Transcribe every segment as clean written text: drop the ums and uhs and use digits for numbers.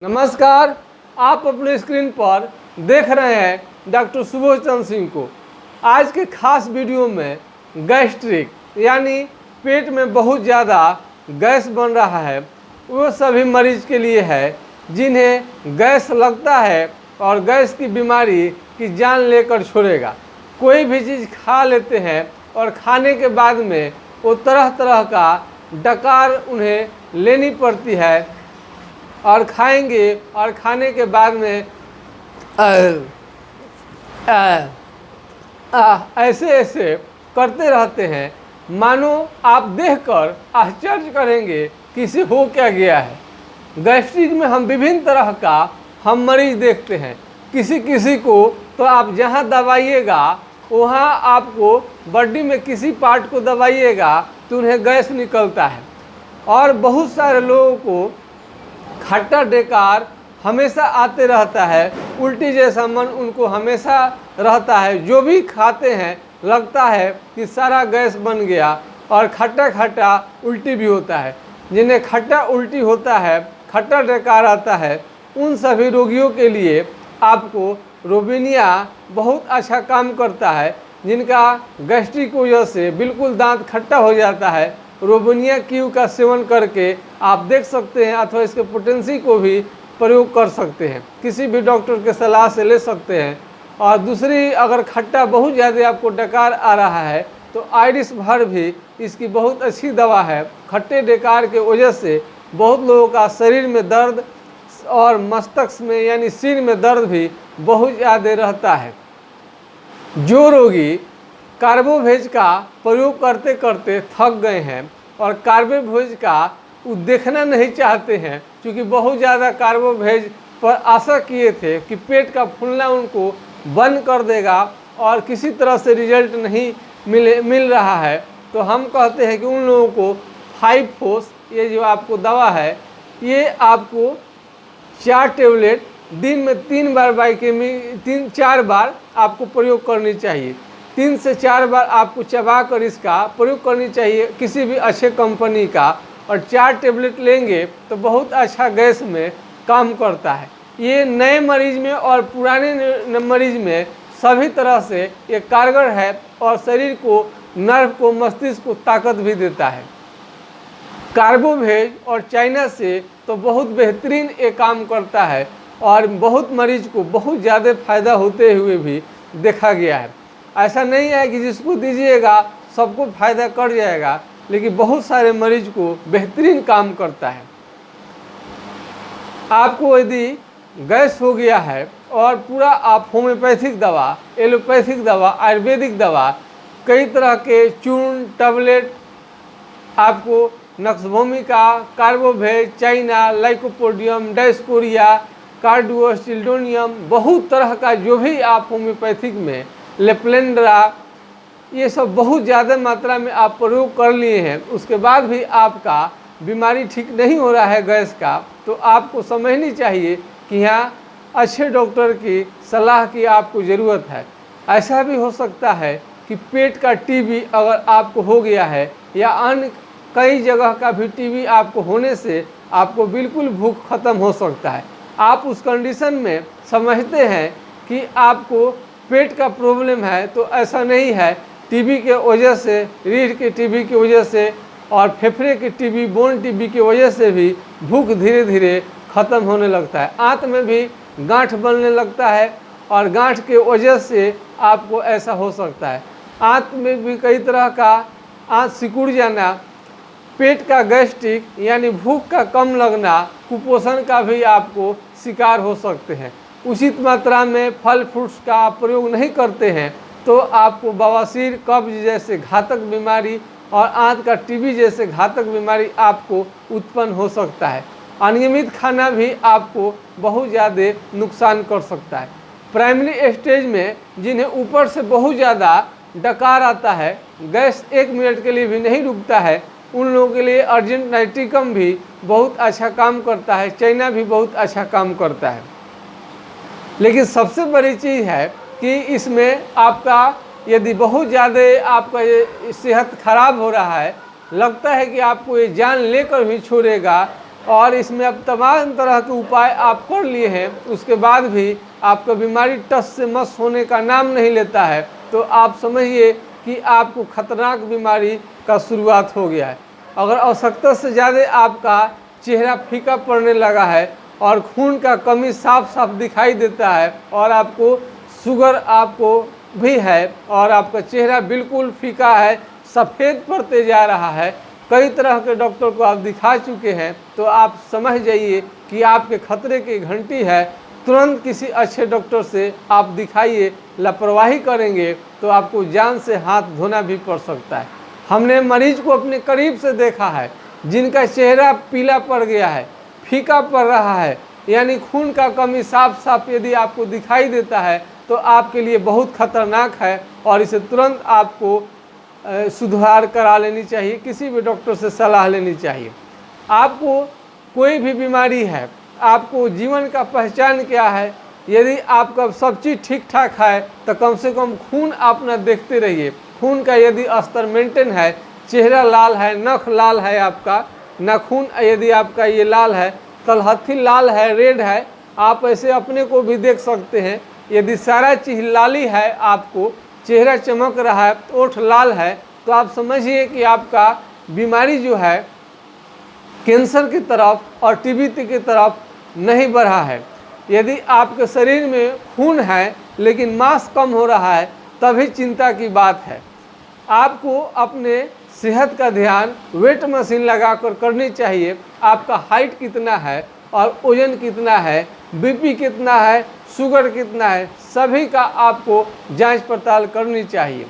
नमस्कार, आप अपने स्क्रीन पर देख रहे हैं डॉक्टर सुबोध चंद्र सिंह को। आज के खास वीडियो में गैस्ट्रिक यानी पेट में बहुत ज़्यादा गैस बन रहा है, वो सभी मरीज के लिए है जिन्हें गैस लगता है और गैस की बीमारी की जान लेकर छोड़ेगा। कोई भी चीज़ खा लेते हैं और खाने के बाद में वो तरह तरह का डकार उन्हें लेनी पड़ती है और खाएंगे और खाने के बाद में ऐसे ऐसे करते रहते हैं, मानो आप देखकर आश्चर्य करेंगे कि इसे हो क्या गया है। गैस्ट्रिक में हम विभिन्न तरह का हम मरीज देखते हैं। किसी किसी को तो आप जहाँ दबाइएगा वहाँ आपको बॉडी में किसी पार्ट को दबाइएगा तो उन्हें गैस निकलता है। और बहुत सारे लोगों को खट्टा डेकार हमेशा आते रहता है, उल्टी जैसा मन उनको हमेशा रहता है। जो भी खाते हैं लगता है कि सारा गैस बन गया और खट्टा खट्टा उल्टी भी होता है। जिन्हें खट्टा उल्टी होता है, खट्टा डेकार आता है, उन सभी रोगियों के लिए आपको रोबिनिया बहुत अच्छा काम करता है। जिनका गैस्ट्रिक की वजह से बिल्कुल दांत खट्टा हो जाता है, रोबिनिया क्यू का सेवन करके आप देख सकते हैं, अथवा इसके पोटेंसी को भी प्रयोग कर सकते हैं। किसी भी डॉक्टर के सलाह से ले सकते हैं। और दूसरी, अगर खट्टा बहुत ज़्यादा आपको डकार आ रहा है तो आयरिश भर भी इसकी बहुत अच्छी दवा है। खट्टे डकार के वजह से बहुत लोगों का शरीर में दर्द और मस्तिष्क में यानी सिर में दर्द भी बहुत ज़्यादा रहता है। जो रोगी कार्बोवेज का प्रयोग करते करते थक गए हैं और कार्बोवेज का वो देखना नहीं चाहते हैं, क्योंकि बहुत ज़्यादा कार्बोवेज पर आशा किए थे कि पेट का फूलना उनको बंद कर देगा और किसी तरह से रिजल्ट नहीं मिल रहा है, तो हम कहते हैं कि उन लोगों को 5 फोर्स ये जो आपको दवा है, ये आपको 4 टेबलेट दिन में 3 बार 3-4 बार आपको प्रयोग करनी चाहिए। 3 से 4 बार आपको चबा कर इसका प्रयोग करनी चाहिए किसी भी अच्छे कंपनी का। और 4 टेबलेट लेंगे तो बहुत अच्छा गैस में काम करता है। ये नए मरीज में और पुराने मरीज में सभी तरह से ये कारगर है और शरीर को, नर्व को, मस्तिष्क को ताकत भी देता है। कार्बोवेज और चाइना से तो बहुत बेहतरीन ये काम करता है और बहुत मरीज को बहुत ज़्यादा फायदा होते हुए भी देखा गया है। ऐसा नहीं है कि जिसको दीजिएगा सबको फायदा कर जाएगा, लेकिन बहुत सारे मरीज को बेहतरीन काम करता है। आपको यदि गैस हो गया है और पूरा आप होम्योपैथिक दवा, एलोपैथिक दवा, आयुर्वेदिक दवा, कई तरह के चूर्ण, टैबलेट, आपको नक्सभूमिका, कार्बोवेज, चाइना, लाइकोपोडियम, डायस्कोरिया, कार्डियोस्टिल्डोनियम, बहुत तरह का जो भी आप होम्योपैथिक में, लेप्लेंड्रा, ये सब बहुत ज़्यादा मात्रा में आप प्रयोग कर लिए हैं, उसके बाद भी आपका बीमारी ठीक नहीं हो रहा है गैस का, तो आपको समझनी चाहिए कि यहाँ अच्छे डॉक्टर की सलाह की आपको ज़रूरत है। ऐसा भी हो सकता है कि पेट का टीबी अगर आपको हो गया है या अन्य कई जगह का भी टीबी आपको होने से आपको बिल्कुल भूख खत्म हो सकता है। आप उस कंडीशन में समझते हैं कि आपको पेट का प्रॉब्लम है, तो ऐसा नहीं है। टीबी के वजह से, रीढ़ के टीबी की वजह से और फेफड़े के टीबी, बोन टीबी की वजह से भी भूख धीरे धीरे ख़त्म होने लगता है। आंत में भी गांठ बनने लगता है और गांठ के वजह से आपको ऐसा हो सकता है। आंत में भी कई तरह का, आंत सिकुड़ जाना, पेट का गैस्ट्रिक यानी भूख का कम लगना, कुपोषण का भी आपको शिकार हो सकते हैं। उचित मात्रा में फल फ्रूट्स का आप प्रयोग नहीं करते हैं तो आपको बवासीर, कब्ज जैसे घातक बीमारी और आंत का टीबी जैसे घातक बीमारी आपको उत्पन्न हो सकता है। अनियमित खाना भी आपको बहुत ज़्यादा नुकसान कर सकता है। प्राइमरी स्टेज में जिन्हें ऊपर से बहुत ज़्यादा डकार आता है, गैस 1 मिनट के लिए भी नहीं रुकता है, उन लोगों के लिए अर्जेंट नाइट्रिकम भी बहुत अच्छा काम करता है, चाइना भी बहुत अच्छा काम करता है। लेकिन सबसे बड़ी चीज़ है कि इसमें आपका यदि बहुत ज़्यादा आपका ये सेहत खराब हो रहा है, लगता है कि आपको ये जान लेकर भी छोड़ेगा, और इसमें अब तमाम तरह के उपाय आप कर लिए हैं, उसके बाद भी आपका बीमारी टस से मस होने का नाम नहीं लेता है, तो आप समझिए कि आपको खतरनाक बीमारी का शुरुआत हो गया है। अगर आवश्यकता से ज़्यादा आपका चेहरा फीका पड़ने लगा है और खून का कमी साफ साफ दिखाई देता है और आपको शुगर आपको भी है और आपका चेहरा बिल्कुल फीका है, सफ़ेद पड़ते जा रहा है, कई तरह के डॉक्टर को आप दिखा चुके हैं, तो आप समझ जाइए कि आपके खतरे की घंटी है। तुरंत किसी अच्छे डॉक्टर से आप दिखाइए। लापरवाही करेंगे तो आपको जान से हाथ धोना भी पड़ सकता है। हमने मरीज को अपने करीब से देखा है जिनका चेहरा पीला पड़ गया है, फीका पड़ रहा है, यानी खून का कमी साफ साफ यदि आपको दिखाई देता है तो आपके लिए बहुत खतरनाक है और इसे तुरंत आपको सुधार करा लेनी चाहिए, किसी भी डॉक्टर से सलाह लेनी चाहिए। आपको कोई भी बीमारी है, आपको जीवन का पहचान क्या है? यदि आपका सब चीज़ ठीक ठाक है तो कम से कम खून अपना देखते रहिए। खून का यदि स्तर मेंटेन है, चेहरा लाल है, नख लाल है, आपका नाखून यदि आपका ये लाल है, तलहथी लाल है, रेड है, आप ऐसे अपने को भी देख सकते हैं। यदि सारा चीज़ लाली है, आपको चेहरा चमक रहा है, ओठ लाल है, तो आप समझिए कि आपका बीमारी जो है कैंसर की तरफ और टीबी की तरफ नहीं बढ़ा है। यदि आपके शरीर में खून है लेकिन मांस कम हो रहा है, तभी चिंता की बात है। आपको अपने सेहत का ध्यान वेट मशीन लगाकर करनी चाहिए। आपका हाइट कितना है और वजन कितना है, बीपी कितना है, शुगर कितना है, सभी का आपको जांच पड़ताल करनी चाहिए।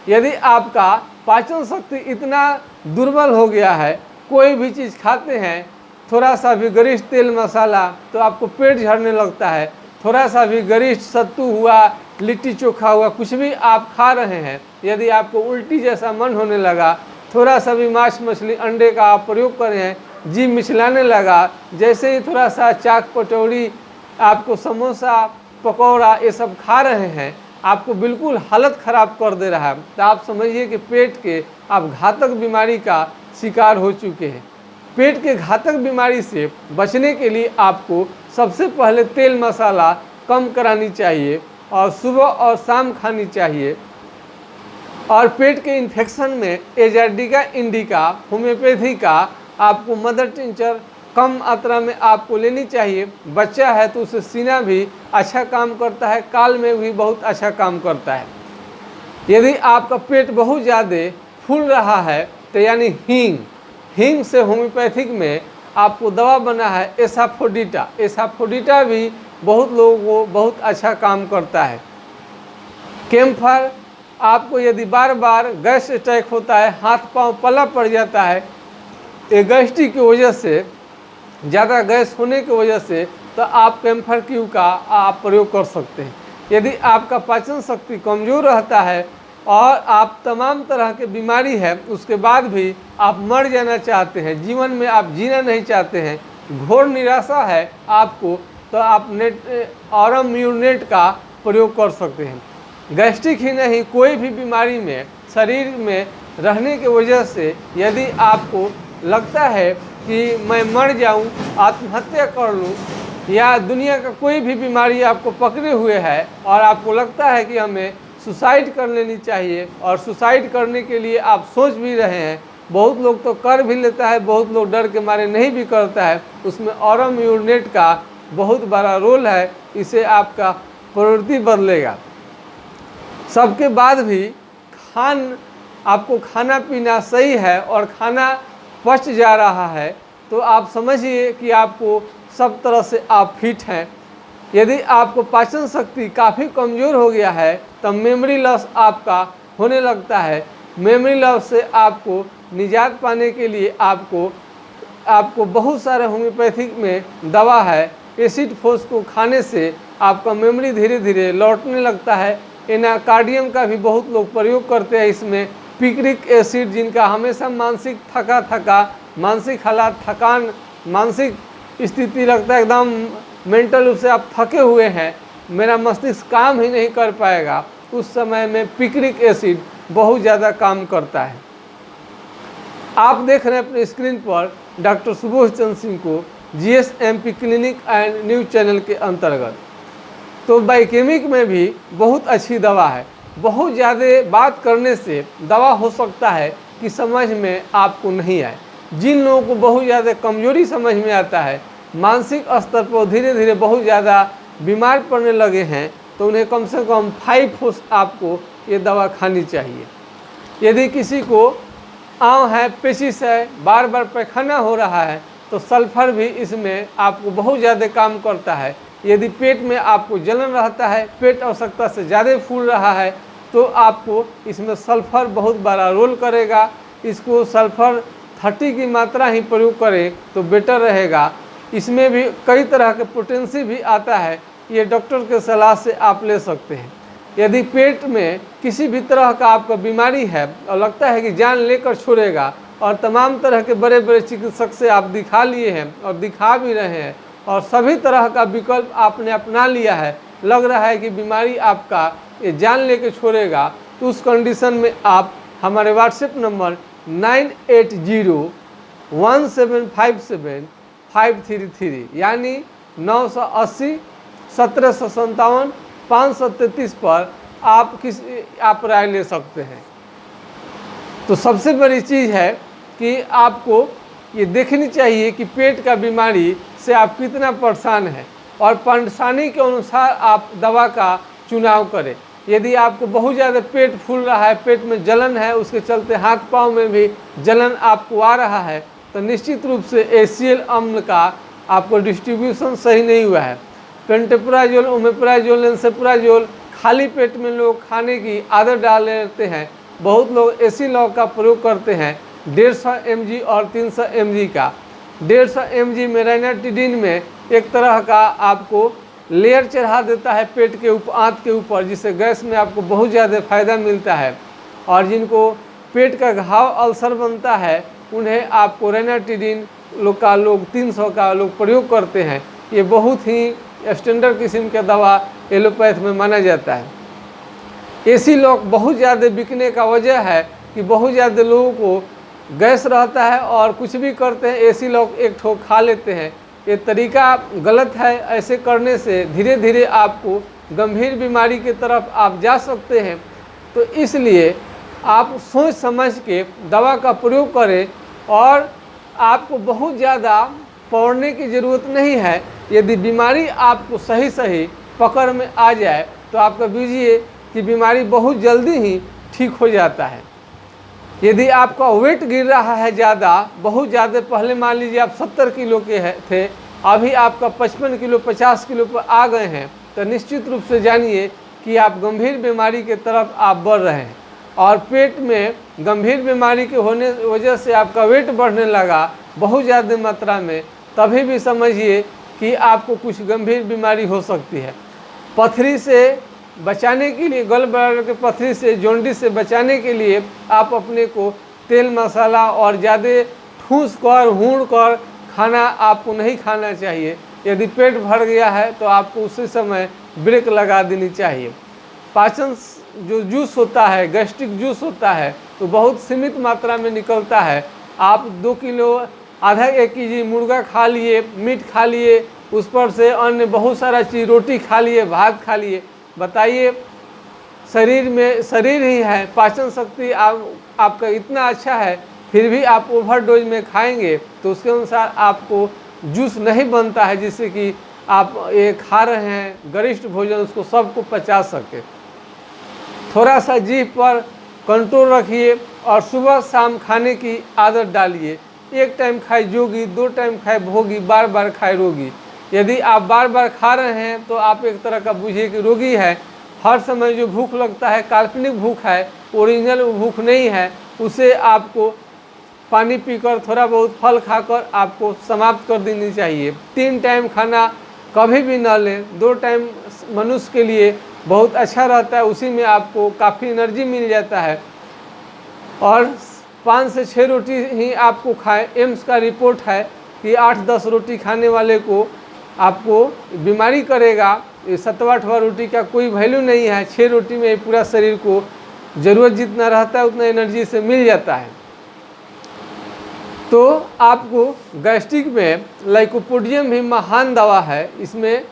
यदि आपका पाचन शक्ति इतना दुर्बल हो गया है, कोई भी चीज़ खाते हैं, थोड़ा सा भी गरिष्ठ तेल मसाला तो आपको पेट झड़ने लगता है, थोड़ा सा भी गरिष्ठ सत्तू हुआ, लिट्टी चोखा हुआ, कुछ भी आप खा रहे हैं, यदि आपको उल्टी जैसा मन होने लगा, थोड़ा सा भी मांस मछली अंडे का आप प्रयोग कर रहे हैं, जी मिचलाने लगा, जैसे ही थोड़ा सा चाक पटौड़ी, आपको समोसा पकौड़ा ये सब खा रहे हैं, आपको बिल्कुल हालत ख़राब कर दे रहा है, तो आप समझिए कि पेट के आप घातक बीमारी का शिकार हो चुके हैं। पेट के घातक बीमारी से बचने के लिए आपको सबसे पहले तेल मसाला कम करानी चाहिए और सुबह और शाम खानी चाहिए। और पेट के इन्फेक्शन में एजार्डिका इंडिका होम्योपैथी का आपको मदर टिंचर कम मात्रा में आपको लेनी चाहिए। बच्चा है तो उसे सीना भी अच्छा काम करता है, काल में भी बहुत अच्छा काम करता है। यदि आपका पेट बहुत ज़्यादा फूल रहा है तो यानी हींग से होम्योपैथिक में आपको दवा बना है एसाफोडिटा। एसाफोडिटा भी बहुत लोगों को बहुत अच्छा काम करता है। कैम्फर, आपको यदि बार बार गैस अटैक होता है, हाथ पांव पला पड़ जाता है, ये गैस्ट्रिक की वजह से, ज़्यादा गैस होने की वजह से, तो आप कैम्फर क्यू का आप प्रयोग कर सकते हैं। यदि आपका पाचन शक्ति कमज़ोर रहता है और आप तमाम तरह के बीमारी है, उसके बाद भी आप मर जाना चाहते हैं, जीवन में आप जीना नहीं चाहते हैं, घोर निराशा है आपको, तो आप ऑरम म्यूनेट का प्रयोग कर सकते हैं। गैस्ट्रिक ही नहीं, कोई भी बीमारी में शरीर में रहने की वजह से यदि आपको लगता है कि मैं मर जाऊं, आत्महत्या कर लूं, या दुनिया का कोई भी बीमारी आपको पकड़े हुए है और आपको लगता है कि हमें सुसाइड कर लेनी चाहिए और सुसाइड करने के लिए आप सोच भी रहे हैं, बहुत लोग तो कर भी लेता है, बहुत लोग डर के मारे नहीं भी करता है, उसमें ऑरम म्यूनेट का बहुत बड़ा रोल है। इसे आपका प्रवृत्ति बदलेगा। सबके बाद भी आपको खाना पीना सही है और खाना पच जा रहा है, तो आप समझिए कि आपको सब तरह से आप फिट हैं। यदि आपको पाचन शक्ति काफ़ी कमज़ोर हो गया है तो मेमोरी लॉस आपका होने लगता है। मेमोरी लॉस से आपको निजात पाने के लिए आपको बहुत सारे होम्योपैथिक में दवा है। एसिड फोस को खाने से आपका मेमोरी धीरे धीरे लौटने लगता है। एनाकार्डियम का भी बहुत लोग प्रयोग करते हैं। इसमें पिक्रिक एसिड, जिनका हमेशा मानसिक थका मानसिक हालात, थकान, मानसिक स्थिति लगता है एकदम मेंटल रूप से आप थके हुए हैं, मेरा मस्तिष्क काम ही नहीं कर पाएगा, उस समय में पिक्रिक एसिड बहुत ज़्यादा काम करता है। आप देख रहे हैं अपने स्क्रीन पर डॉक्टर सुबोध चंद्र सिंह को GSMP clinic and news channel के अंतर्गत। तो बायोकेमिक में भी बहुत अच्छी दवा है। बहुत ज़्यादा बात करने से दवा हो सकता है कि समझ में आपको नहीं आए। जिन लोगों को बहुत ज़्यादा कमजोरी समझ में आता है, मानसिक स्तर पर धीरे धीरे बहुत ज़्यादा बीमार पड़ने लगे हैं, तो उन्हें कम से कम 5 फोर्स आपको ये दवा खानी चाहिए। यदि किसी को आँव है, पेचिश है, बार बार पैखाना हो रहा है, तो सल्फर भी इसमें आपको बहुत ज़्यादा काम करता है। यदि पेट में आपको जलन रहता है, पेट आवश्यकता से ज़्यादा फूल रहा है, तो आपको इसमें सल्फर बहुत बड़ा रोल करेगा। इसको सल्फर 30 की मात्रा ही प्रयोग करें तो बेटर रहेगा। इसमें भी कई तरह के पोटेंसी भी आता है, ये डॉक्टर के सलाह से आप ले सकते हैं। यदि पेट में किसी भी तरह का आपका बीमारी है और लगता है कि जान लेकर छोड़ेगा, और तमाम तरह के बड़े बड़े चिकित्सक से आप दिखा लिए हैं और दिखा भी रहे हैं, और सभी तरह का विकल्प आपने अपना लिया है, लग रहा है कि बीमारी आपका ये जान लेकर छोड़ेगा, तो उस कंडीशन में आप हमारे व्हाट्सएप नंबर 9801757533 यानी 980 1757 533 पर आप राय ले सकते हैं। तो सबसे बड़ी चीज़ है कि आपको ये देखनी चाहिए कि पेट का बीमारी से आप कितना परेशान हैं, और परेशानी के अनुसार आप दवा का चुनाव करें। यदि आपको बहुत ज़्यादा पेट फूल रहा है, पेट में जलन है, उसके चलते हाथ पाँव में भी जलन आपको आ रहा है, तो निश्चित रूप से HCl अम्ल का आपको डिस्ट्रीब्यूशन सही नहीं हुआ है। पेंटोप्राजोल, ओमेप्राजोल, लेंसेप्राजोल खाली पेट में लोग खाने की आदत डाल लेते हैं। बहुत लोग एसिलॉग का प्रयोग करते हैं 150 mg और 300 mg का। 150 mg में राइनाटिडिन में एक तरह का आपको लेयर चढ़ा देता है पेट के ऊपर, आंत के ऊपर, जिससे गैस में आपको बहुत ज़्यादा फायदा मिलता है। और जिनको पेट का घाव अल्सर बनता है, उन्हें आपको राइनाटिडिन लोग 300 का लोग प्रयोग करते हैं। ये बहुत ही स्टैंडर्ड किस्म का दवा एलोपैथ में माना जाता है। एसिलॉग बहुत ज़्यादा बिकने का वजह है कि बहुत ज़्यादा लोगों को गैस रहता है और कुछ भी करते हैं, एसिलॉग एक ठोक खा लेते हैं। ये तरीका गलत है। ऐसे करने से धीरे धीरे आपको गंभीर बीमारी की तरफ आप जा सकते हैं। तो इसलिए आप सोच समझ के दवा का प्रयोग करें, और आपको बहुत ज़्यादा पौड़ने की ज़रूरत नहीं है। यदि बीमारी आपको सही पकड़ में आ जाए, तो आपका बुझिए कि बीमारी बहुत जल्दी ही ठीक हो जाता है। यदि आपका वेट गिर रहा है ज़्यादा, बहुत ज़्यादा, पहले मान लीजिए आप 70 किलो के थे, अभी आपका 55 किलो 50 किलो पर आ गए हैं, तो निश्चित रूप से जानिए कि आप गंभीर बीमारी के तरफ आप बढ़ रहे हैं। और पेट में गंभीर बीमारी के होने वजह से आपका वेट बढ़ने लगा बहुत ज़्यादा मात्रा में, तभी भी समझिए कि आपको कुछ गंभीर बीमारी हो सकती है। पथरी से बचाने के लिए, गल ब्लैडर के पथरी से, जॉन्डिस से बचाने के लिए आप अपने को तेल मसाला और ज़्यादा ठूस कर हूड़ कर खाना आपको नहीं खाना चाहिए। यदि पेट भर गया है तो आपको उसी समय ब्रेक लगा देनी चाहिए। पाचन जो जूस होता है, गैस्ट्रिक जूस होता है, तो बहुत सीमित मात्रा में निकलता है। आप 2 किलो, आधा 1 केजी मुर्गा खा लिए, मीट खा लिए, उस पर से अन्य बहुत सारा चीज़, रोटी खा लिए, भात खा लिए, बताइए शरीर ही है, पाचन शक्ति आपका इतना अच्छा है, फिर भी आप ओवरडोज में खाएंगे तो उसके अनुसार आपको जूस नहीं बनता है, जिससे कि आप ये खा रहे हैं गरिष्ठ भोजन, उसको सबको पचा सके। थोड़ा सा जीभ पर कंट्रोल रखिए और सुबह शाम खाने की आदत डालिए। 1 टाइम खाए जोगी, 2 टाइम खाए भोगी, बार बार खाए रोगी। यदि आप बार बार खा रहे हैं तो आप एक तरह का बुझिए कि रोगी है। हर समय जो भूख लगता है काल्पनिक भूख है, ओरिजिनल भूख नहीं है। उसे आपको पानी पीकर, थोड़ा बहुत फल खाकर आपको समाप्त कर देनी चाहिए। 3 टाइम खाना कभी भी न लें। 2 टाइम मनुष्य के लिए बहुत अच्छा रहता है, उसी में आपको काफ़ी एनर्जी मिल जाता है। और 5 से 6 रोटी ही आपको खाएं। एम्स का रिपोर्ट है कि 8-10 रोटी खाने वाले को आपको बीमारी करेगा। 7वां रोटी का कोई वैल्यू नहीं है। 6 रोटी में पूरा शरीर को ज़रूरत जितना रहता है उतना एनर्जी से मिल जाता है। तो आपको गैस्ट्रिक में लाइकोपोडियम भी महान दवा है, इसमें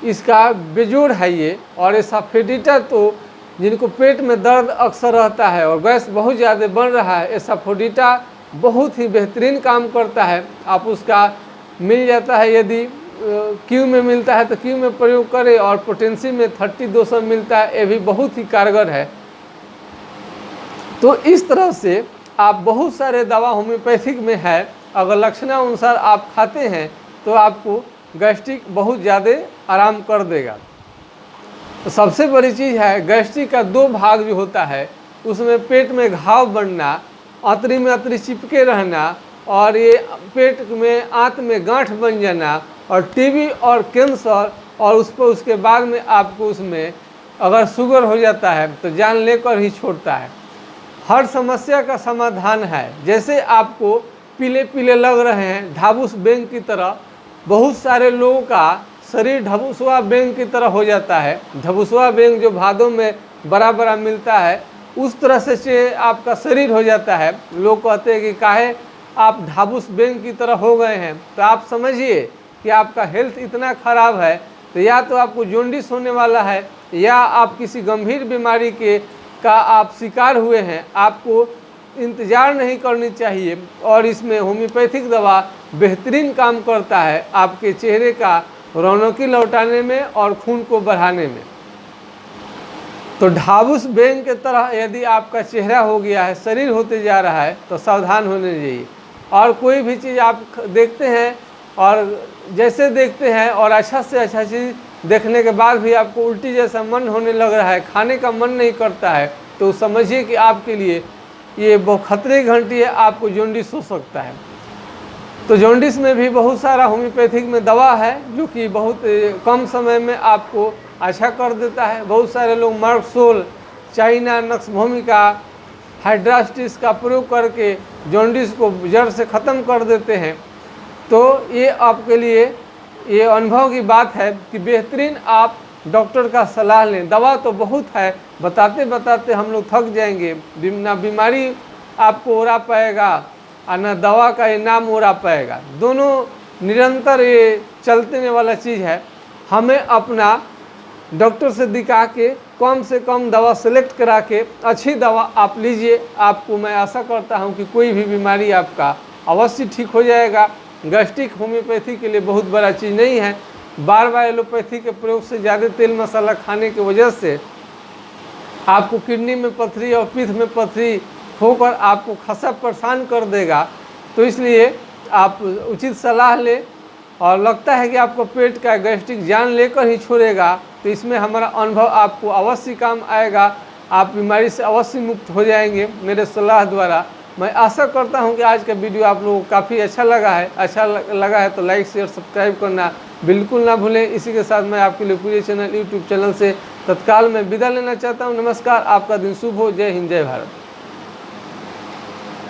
इसका बेजोड़ है ये। और एसाफोडिटा तो जिनको पेट में दर्द अक्सर रहता है और गैस बहुत ज़्यादा बन रहा है, एसाफोडिटा बहुत ही बेहतरीन काम करता है। आप उसका मिल जाता है, यदि क्यू में मिलता है तो क्यू में प्रयोग करें, और पोटेंसी में 3200 मिलता है, ये भी बहुत ही कारगर है। तो इस तरह से आप बहुत सारे दवा होम्योपैथिक में है, अगर लक्षणानुसार आप खाते हैं तो आपको गैस्ट्रिक बहुत ज़्यादा आराम कर देगा। तो सबसे बड़ी चीज़ है गैस्ट्रिक का 2 भाग जो होता है, उसमें पेट में घाव बनना, आंतरी में आंतरी चिपके रहना, और ये पेट में आंत में गांठ बन जाना, और टीबी और कैंसर, और उसके बाद में आपको उसमें अगर शुगर हो जाता है तो जान लेकर ही छोड़ता है। हर समस्या का समाधान है। जैसे आपको पीले पीले लग रहे हैं ढाबुस बेंग की तरह, बहुत सारे लोगों का शरीर ढबुसवा बेंग की तरह हो जाता है। ढबुसवा बेंग जो भादों में बड़ा बड़ा मिलता है, उस तरह से आपका शरीर हो जाता है। लोग कहते हैं कि काहे आप ढाबुस बेंग की तरह हो गए हैं, तो आप समझिए कि आपका हेल्थ इतना ख़राब है, तो या तो आपको जॉन्डिस होने वाला है, या आप किसी गंभीर बीमारी का आप शिकार हुए हैं। आपको इंतज़ार नहीं करनी चाहिए, और इसमें होम्योपैथिक दवा बेहतरीन काम करता है आपके चेहरे का रौनकी लौटाने में और खून को बढ़ाने में। तो ढाबुस बेंग के तरह यदि आपका चेहरा हो गया है, शरीर होते जा रहा है, तो सावधान होने चाहिए। और कोई भी चीज़ आप देखते हैं और जैसे देखते हैं और अच्छा से अच्छा चीज़ देखने के बाद भी आपको उल्टी जैसा मन होने लग रहा है, खाने का मन नहीं करता है, तो समझिए कि आपके लिए ये बहुत खतरे की घंटी है, आपको जॉन्डिस हो सकता है। तो जॉन्डिस में भी बहुत सारा होम्योपैथिक में दवा है जो कि बहुत कम समय में आपको अच्छा कर देता है। बहुत सारे लोग मर्कसोल, चाइना नक्स भूमिका, हाइड्रास्टिस का प्रयोग करके जॉन्डिस को जड़ से ख़त्म कर देते हैं। तो ये आपके लिए ये अनुभव की बात है कि बेहतरीन आप डॉक्टर का सलाह लें। दवा तो बहुत है, बताते बताते हम लोग थक जाएंगे, ना बीमारी आपको ओरा पाएगा और न दवा का ये नाम ओरा पाएगा। दोनों निरंतर ये चलते वाला चीज़ है। हमें अपना डॉक्टर से दिखा के कम से कम दवा सेलेक्ट करा के अच्छी दवा आप लीजिए। आपको मैं आशा करता हूं कि कोई भी बीमारी आपका अवश्य ठीक हो जाएगा। गैस्ट्रिक होम्योपैथी के लिए बहुत बड़ा चीज़ नहीं है। बार बार एलोपैथी के प्रयोग से ज़्यादा तेल मसाला खाने की वजह से आपको किडनी में पथरी और पीठ में पथरी होकर आपको खासा परेशान कर देगा। तो इसलिए आप उचित सलाह लें, और लगता है कि आपको पेट का गैस्ट्रिक जान लेकर ही छोड़ेगा, तो इसमें हमारा अनुभव आपको अवश्य काम आएगा। आप बीमारी से अवश्य मुक्त हो जाएंगे मेरे सलाह द्वारा। मैं आशा करता हूं कि आज का वीडियो आप लोगों को काफ़ी अच्छा लगा है। अच्छा लगा है तो लाइक शेयर सब्सक्राइब करना बिल्कुल ना भूलें। इसी के साथ मैं आपके लिए पूरे चैनल यूट्यूब चैनल से तत्काल में विदा लेना चाहता हूं। नमस्कार, आपका दिन शुभ हो। जय हिंद, जय भारत।